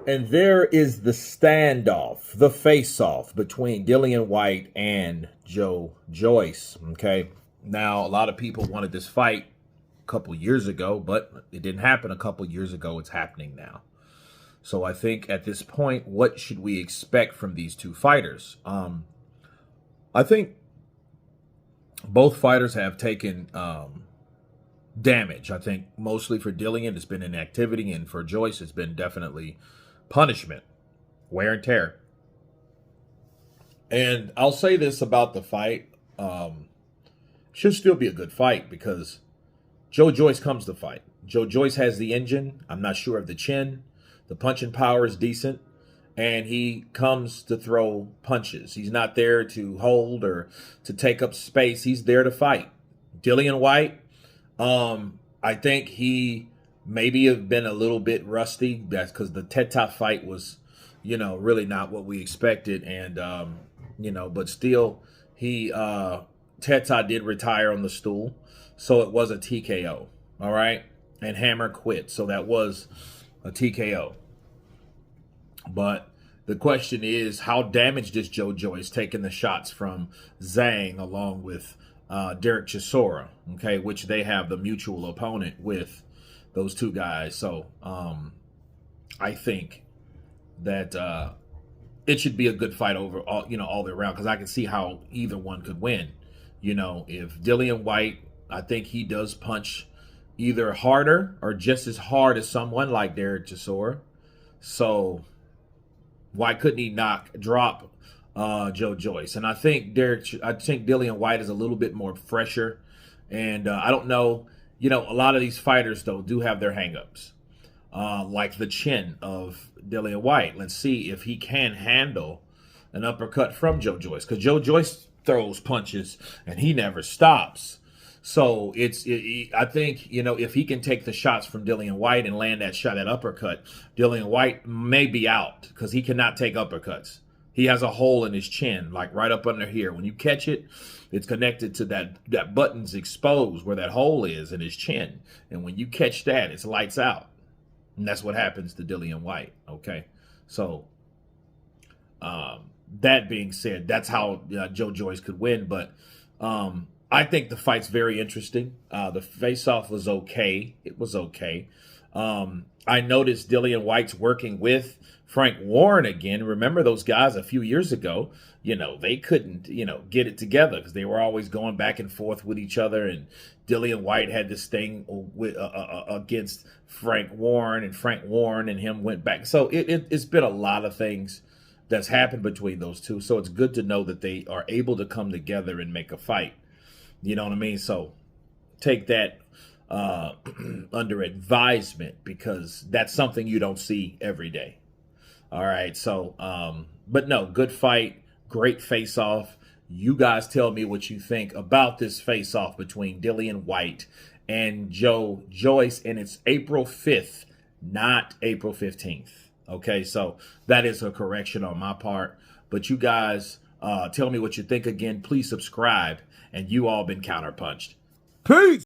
And there is the standoff, the face-off between Dillian Whyte and Joyce. Okay. Now, a lot of people wanted this fight a couple years ago, but it didn't happen a couple years ago. It's happening now. So I think at this point, what should we expect from these two fighters? I think both fighters have taken damage. I think mostly for Dillian, it's been inactivity, and for Joyce, it's been definitely punishment, wear and tear. And I'll say this about the fight. Should still be a good fight because Joyce comes to fight. Joyce has the engine. I'm not sure of the chin. The punching power is decent. And he comes to throw punches. He's not there to hold or to take up space. He's there to fight. Dillian Whyte, I think he maybe have been a little bit rusty. That's because the Teta fight was, really not what we expected. And, but still, Teta did retire on the stool. So it was a TKO. All right. And Hammer quit. So that was a TKO. But the question is, how damaged is Joyce taking the shots from Zhang along with Derek Chisora, okay, which they have the mutual opponent with those two guys. So I think that it should be a good fight all the way around, because I can see how either one could win. If Dillian Whyte, I think he does punch either harder or just as hard as someone like Derek Chisora. So why couldn't he drop Joyce? And I think Dillian Whyte is a little bit more fresher. And I don't know, a lot of these fighters, though, do have their hangups. Like the chin of Dillian Whyte. Let's see if he can handle an uppercut from Joyce. Because Joyce throws punches and he never stops. So I think, if he can take the shots from Dillian Whyte and land that shot at uppercut, Dillian Whyte may be out because he cannot take uppercuts. He has a hole in his chin, like right up under here. When you catch it, it's connected to that button's exposed where that hole is in his chin. And when you catch that, it's lights out. And that's what happens to Dillian Whyte. Okay. So that being said, that's how Joyce could win. But I think the fight's very interesting. The face-off was okay. It was okay. I noticed Dillian Whyte's working with Frank Warren again. Remember those guys a few years ago, they couldn't, get it together because they were always going back and forth with each other. And Dillian Whyte had this thing with, against Frank Warren, and Frank Warren and him went back. So it's been a lot of things that's happened between those two. So it's good to know that they are able to come together and make a fight. You know what I mean? So take that under advisement, because that's something you don't see every day. All right. So, but no, good fight. Great face-off. You guys tell me what you think about this face-off between Dillian Whyte and Joyce. And it's April 5th, not April 15th. Okay. So that is a correction on my part. But you guys tell me what you think again. Please subscribe. And you all been counterpunched. Peace.